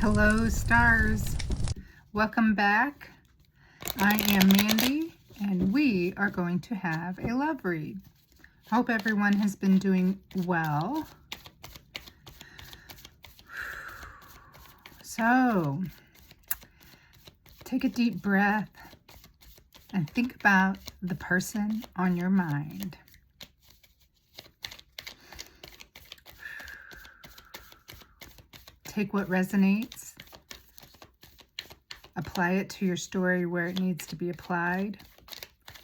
Hello, stars. Welcome back. I am Mandy, and we are going to have a love read. Hope everyone has been doing well. So, take a deep breath and think about the person on your mind. Take what resonates, apply it to your story where it needs to be applied,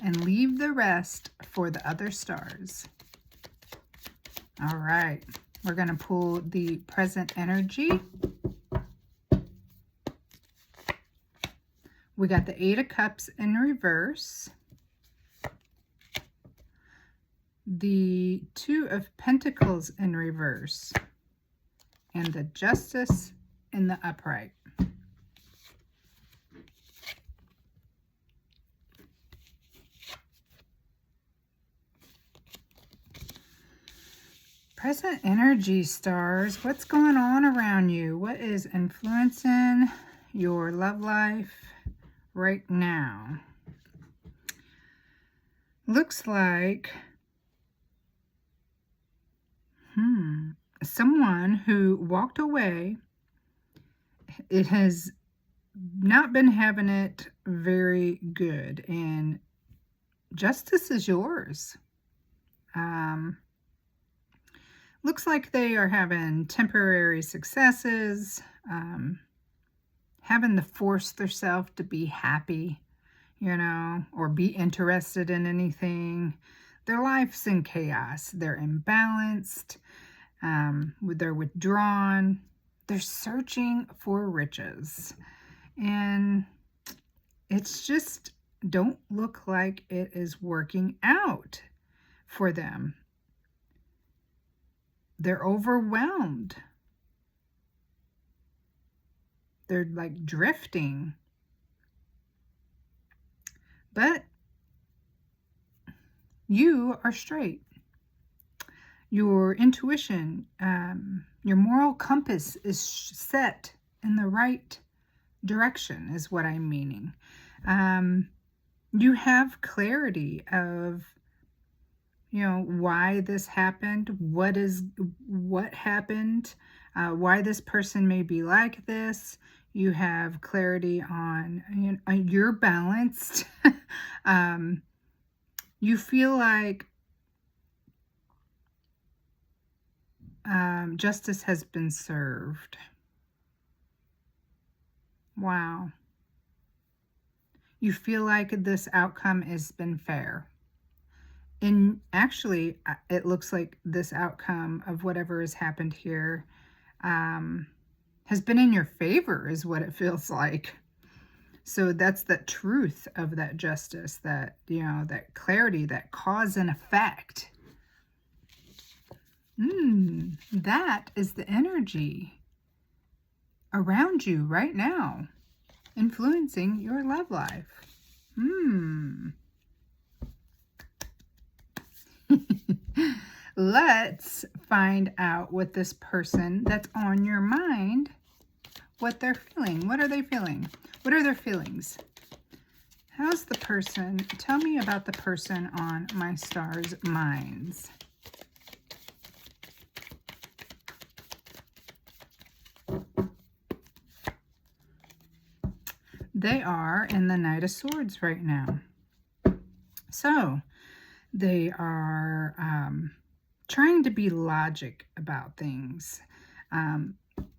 and leave the rest for the other stars. All right, we're going to pull the present energy. We got the 8 of Cups in reverse, the 2 of Pentacles in reverse, and the Justice in the upright. Present energy, stars. What's going on around you? What is influencing your love life right now? Looks like someone who walked away. It has not been having it very good, and justice is yours. Looks like they are having temporary successes, having to force themselves to be happy, you know, or be interested in anything. Their life's in chaos. They're imbalanced. They're withdrawn. They're searching for riches. And it's just don't look like it is working out for them. They're overwhelmed. They're like drifting. But you are straight. Your intuition, your moral compass is set in the right direction is what I'm meaning. You have clarity of, you know, why this happened, what happened, why this person may be like this. You have clarity on, you know, you're balanced. You feel like justice has been served. Wow. You feel like this outcome has been fair. And actually, it looks like this outcome of whatever has happened here has been in your favor, is what it feels like. So that's the truth of that justice, that, you know, that clarity, that cause and effect. That is the energy around you right now, influencing your love life. Let's find out what this person that's on your mind, what they're feeling. What are they feeling? What are their feelings? How's the person? Tell me about the person on my stars' minds. They are in the Knight of Swords right now. So they are trying to be logic about things.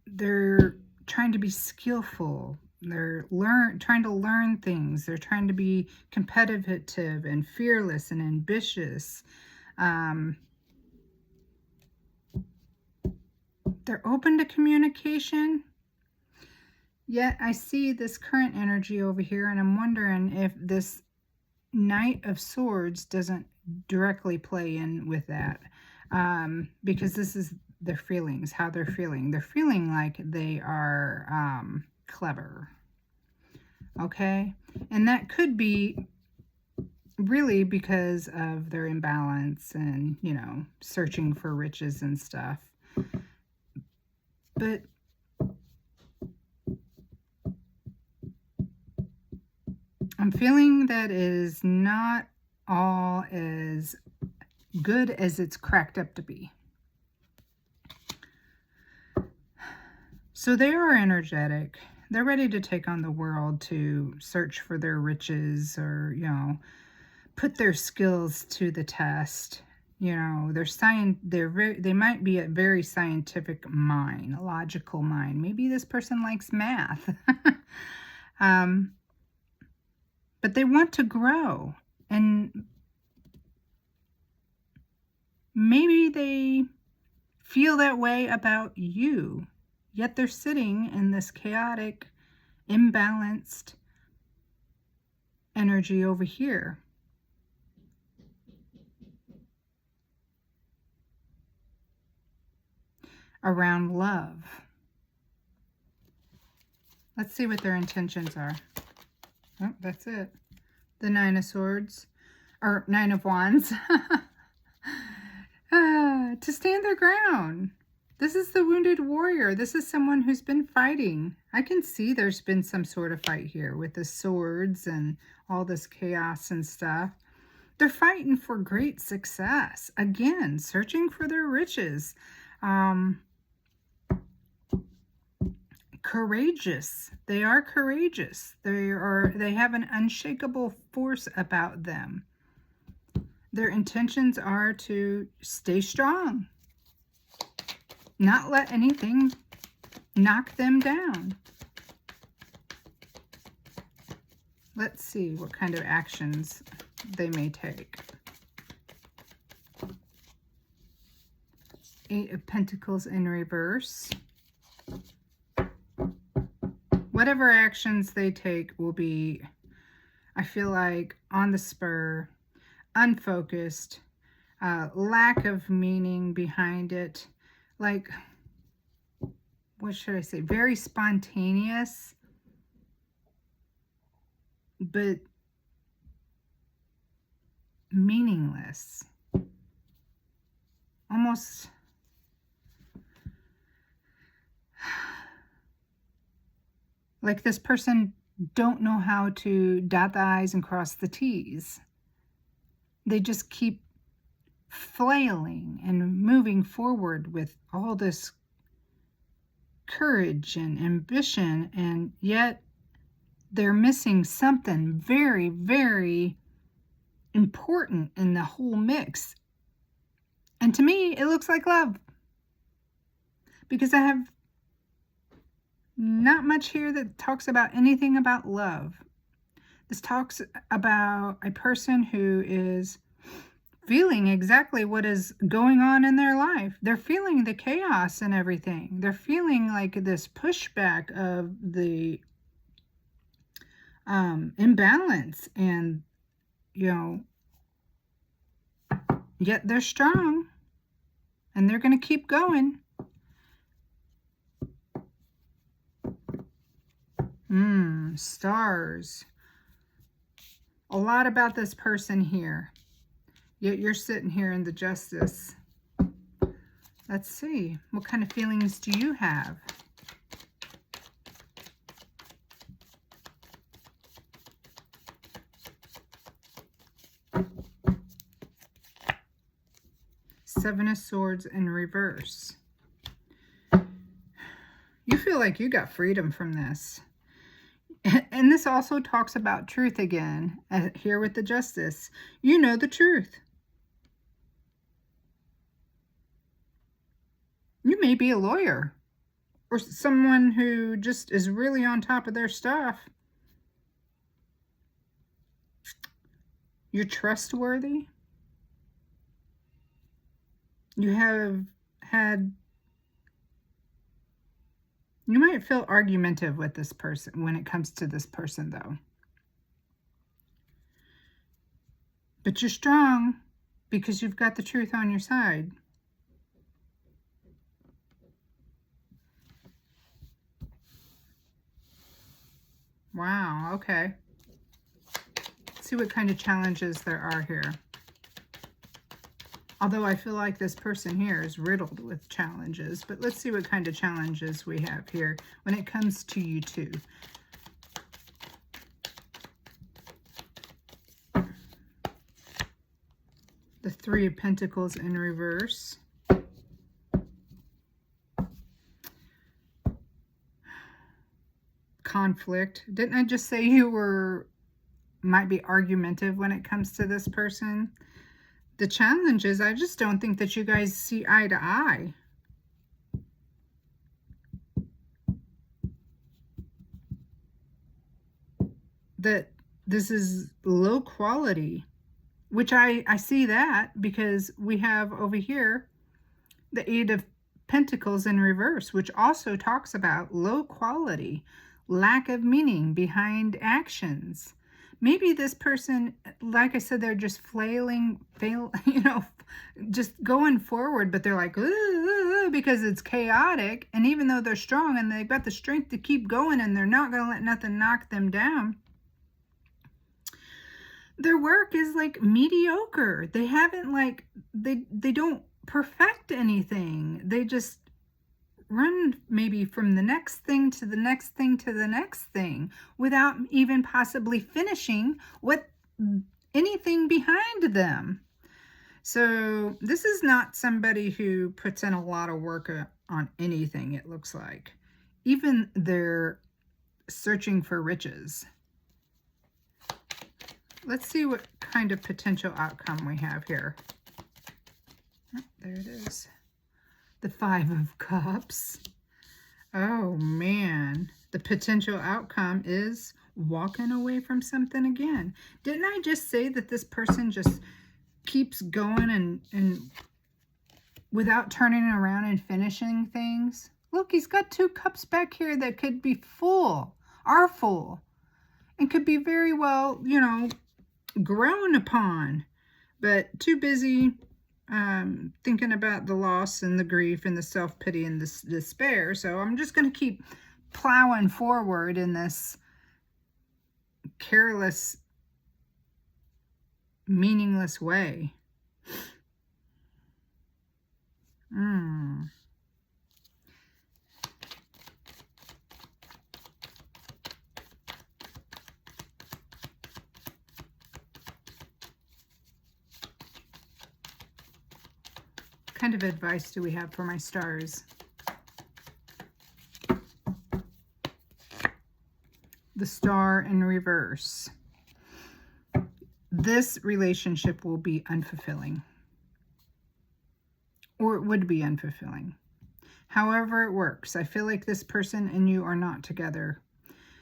They're trying to be skillful. They're trying to learn things. They're trying to be competitive and fearless and ambitious. They're open to communication. Yet I see this current energy over here, and I'm wondering if this Knight of Swords doesn't directly play in with that, because this is their feelings, how they're feeling. They're feeling like they are clever, okay? And that could be really because of their imbalance and, you know, searching for riches and stuff. But I'm feeling that it is not all as good as it's cracked up to be. So they are energetic. They're ready to take on the world, to search for their riches, or, you know, put their skills to the test. You know, they might be a very scientific mind, a logical mind. Maybe this person likes math. But they want to grow, and maybe they feel that way about you, yet they're sitting in this chaotic, imbalanced energy over here. Around love. Let's see what their intentions are. Oh, that's it. The Nine of Swords, or Nine of Wands. To stand their ground. This is the wounded warrior. This is someone who's been fighting. I can see there's been some sort of fight here with the swords and all this chaos and stuff. They're fighting for great success. Again, searching for their riches. Courageous. They are courageous. They have an unshakable force about them. Their intentions are to stay strong. Not let anything knock them down. Let's see what kind of actions they may take. Eight of Pentacles in reverse. Whatever actions they take will be, I feel like, on the spur, unfocused, lack of meaning behind it. Like, what should I say? Very spontaneous, but meaningless. Almost like this person don't know how to dot the I's and cross the T's. They just keep flailing and moving forward with all this courage and ambition, and yet they're missing something very, very important in the whole mix. And to me, it looks like love, because I have not much here that talks about anything about love. This talks about a person who is feeling exactly what is going on in their life. They're feeling the chaos and everything. They're feeling like this pushback of the imbalance, and, you know, yet they're strong and they're going to keep going. Stars. A lot about this person here. Yet you're sitting here in the Justice. Let's see. What kind of feelings do you have? Seven of Swords in reverse. You feel like you got freedom from this. And this also talks about truth again. Here with the Justice. You know the truth. You may be a lawyer, or someone who just is really on top of their stuff. You're trustworthy. You might feel argumentative with this person when it comes to this person, though. But you're strong because you've got the truth on your side. Wow, okay. Let's see what kind of challenges there are here. Although I feel like this person here is riddled with challenges. But let's see what kind of challenges we have here when it comes to you two. The Three of Pentacles in reverse. Conflict. Didn't I just say you might be argumentative when it comes to this person? The challenge is I just don't think that you guys see eye to eye. That this is low quality, which I see that because we have over here the Eight of Pentacles in reverse, which also talks about low quality, lack of meaning behind actions. Maybe this person, like I said, they're just just going forward, but they're like, because it's chaotic. And even though they're strong and they've got the strength to keep going and they're not going to let nothing knock them down, their work is like mediocre. They haven't they don't perfect anything. They just run maybe from the next thing to the next thing to the next thing without even possibly finishing what anything behind them. So this is not somebody who puts in a lot of work on anything, it looks like. Even they're searching for riches. Let's see what kind of potential outcome we have here. Oh, there it is. The Five of Cups. Oh, man. The potential outcome is walking away from something again. Didn't I just say that this person just keeps going and without turning around and finishing things? Look, he's got two cups back here that could be full, are full, and could be very well, grown upon, but too busy thinking about the loss and the grief and the self-pity and the despair. So I'm just going to keep plowing forward in this careless, meaningless way. What kind of advice do we have for my stars? The Star in reverse. This relationship will be unfulfilling, or it would be unfulfilling. However it works, I feel like this person and you are not together.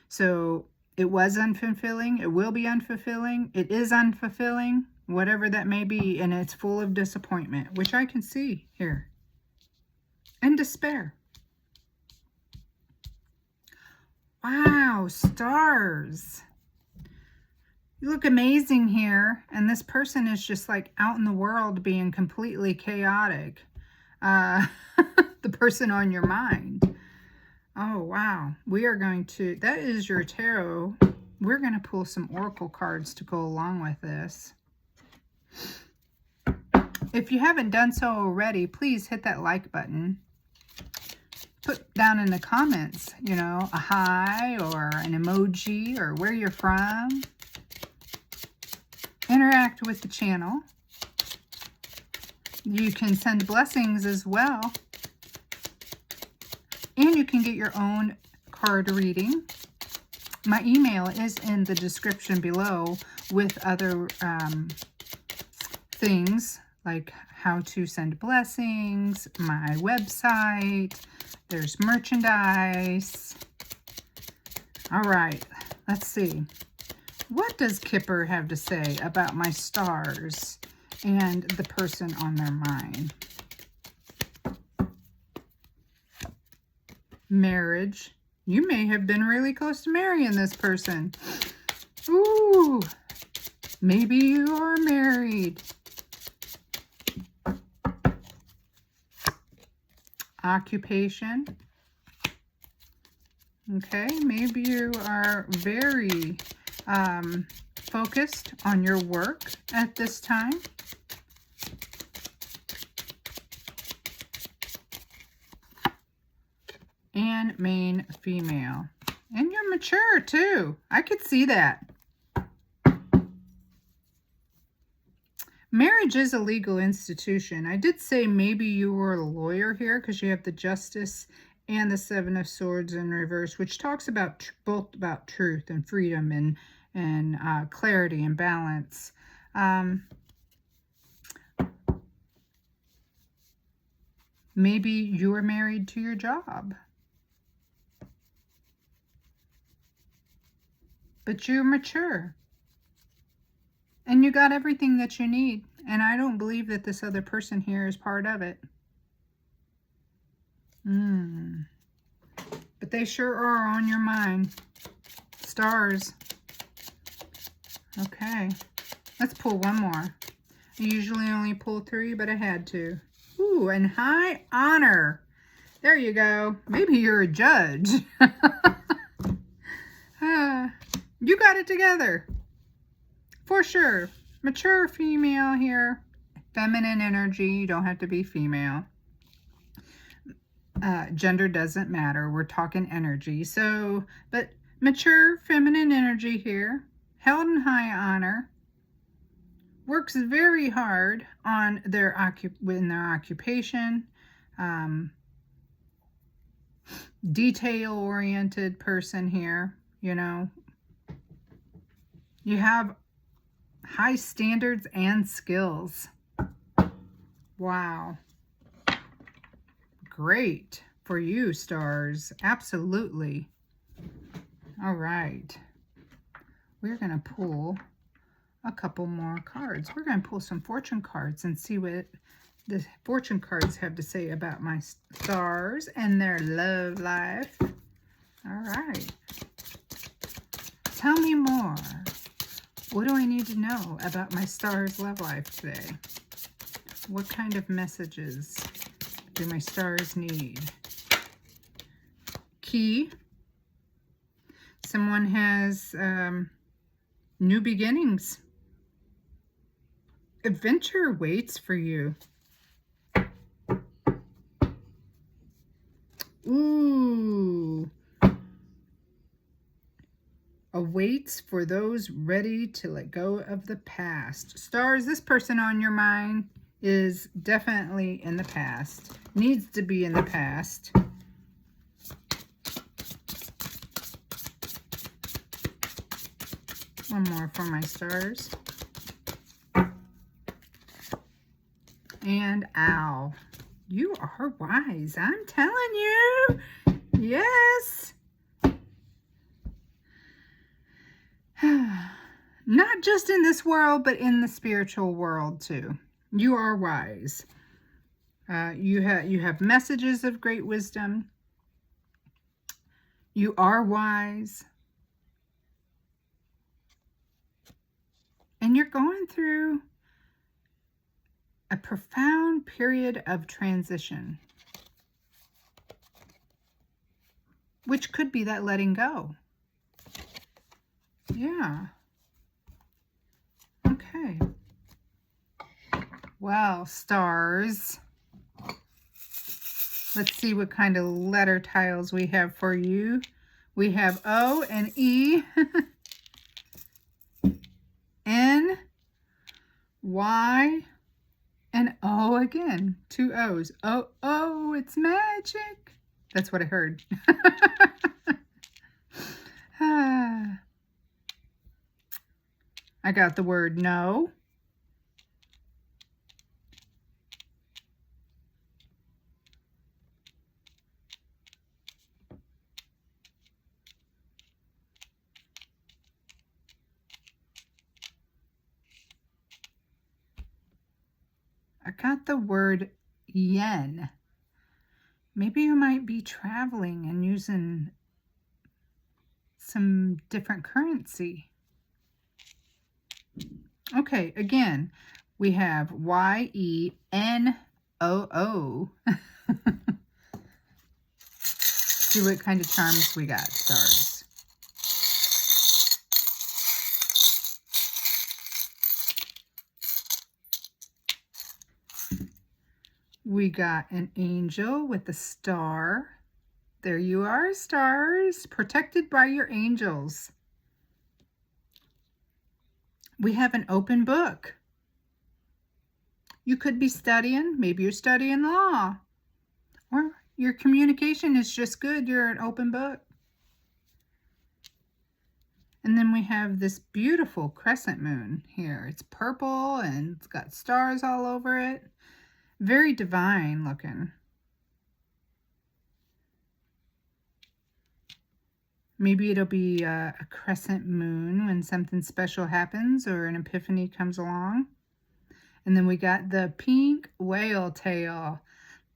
So it was unfulfilling, it will be unfulfilling, it is unfulfilling, whatever that may be, and it's full of disappointment, which I can see here, and despair. Wow, stars. You look amazing here, and this person is just like out in the world being completely chaotic. The person on your mind. Oh, wow. We are going to, that is your tarot. We're going to pull some oracle cards to go along with this. If you haven't done so already, please hit that like button. Put down in the comments, a hi or an emoji or where you're from. Interact with the channel. You can send blessings as well. And you can get your own card reading. My email is in the description below with other things like how to send blessings, my website, there's merchandise. All right, let's see. What does Kipper have to say about my stars and the person on their mind? Marriage. You may have been really close to marrying this person. Ooh, maybe you are married. Occupation. Okay, maybe you are very focused on your work at this time. And main female. And you're mature too. I could see that. Marriage is a legal institution. I did say maybe you were a lawyer here because you have the Justice and the Seven of Swords in reverse, which talks about both about truth and freedom and clarity and balance. Maybe you are married to your job, but you're mature and you got everything that you need. And I don't believe that this other person here is part of it. But they sure are on your mind. Stars. Okay. Let's pull one more. I usually only pull 3, but I had to. Ooh, and high honor. There you go. Maybe you're a judge. You got it together. For sure. Mature female here. Feminine energy. You don't have to be female. Gender doesn't matter. We're talking energy. So, but mature feminine energy here. Held in high honor. Works very hard on their occupation. Detail-oriented person here. You know. You have high standards and skills. Wow. Great for you, stars. Absolutely. All right. We're going to pull a couple more cards. We're going to pull some fortune cards and see what the fortune cards have to say about my stars and their love life. All right. Tell me more. What do I need to know about my stars' love life today? What kind of messages do my stars need? Key. Someone has new beginnings. Adventure waits for you. Ooh. Awaits for those ready to let go of the past. Stars, this person on your mind is definitely in the past. Needs to be in the past. One more for my stars. And ow. You are wise. I'm telling you. Yes. Not just in this world, but in the spiritual world too. You are wise. You have messages of great wisdom. You are wise. And you're going through a profound period of transition, which could be that letting go. Yeah. Okay. Well, stars. Let's see what kind of letter tiles we have for you. We have O and E. N, Y, and O again. 2 O's. Oh, oh, it's magic. That's what I heard. I got the word no. I got the word yen. Maybe you might be traveling and using some different currency. Okay, again, we have Y-E-N-O-O. See what kind of charms we got, stars. We got an angel with a star. There you are, stars, protected by your angels. We have an open book. You could be studying. Maybe you're studying law. Or your communication is just good. You're an open book. And then we have this beautiful crescent moon here. It's purple and it's got stars all over it. Very divine looking. Maybe it'll be a crescent moon when something special happens or an epiphany comes along. And then we got the pink whale tail.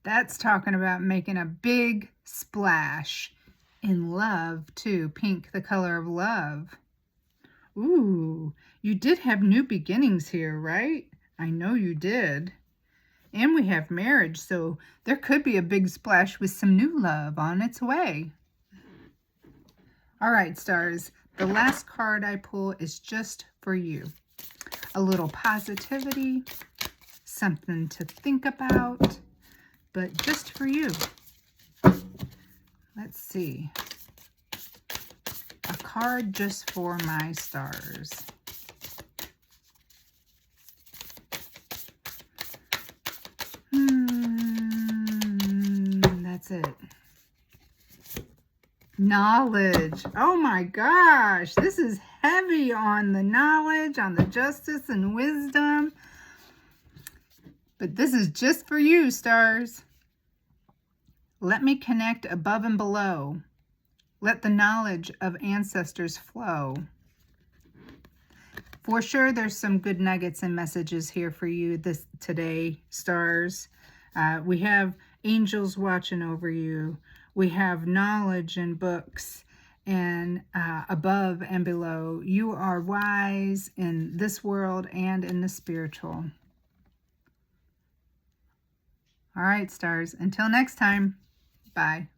That's talking about making a big splash in love too. Pink, the color of love. Ooh, you did have new beginnings here, right? I know you did. And we have marriage, so there could be a big splash with some new love on its way. All right, stars, the last card I pull is just for you. A little positivity, something to think about, but just for you. Let's see. A card just for my stars. That's it. Knowledge. Oh my gosh, this is heavy on the knowledge, on the justice and wisdom. But this is just for you, stars. Let me connect above and below. Let the knowledge of ancestors flow. For sure, there's some good nuggets and messages here for you today, stars. We have angels watching over you. We have knowledge and books, and above and below. You are wise in this world and in the spiritual. All right, stars. Until next time, bye.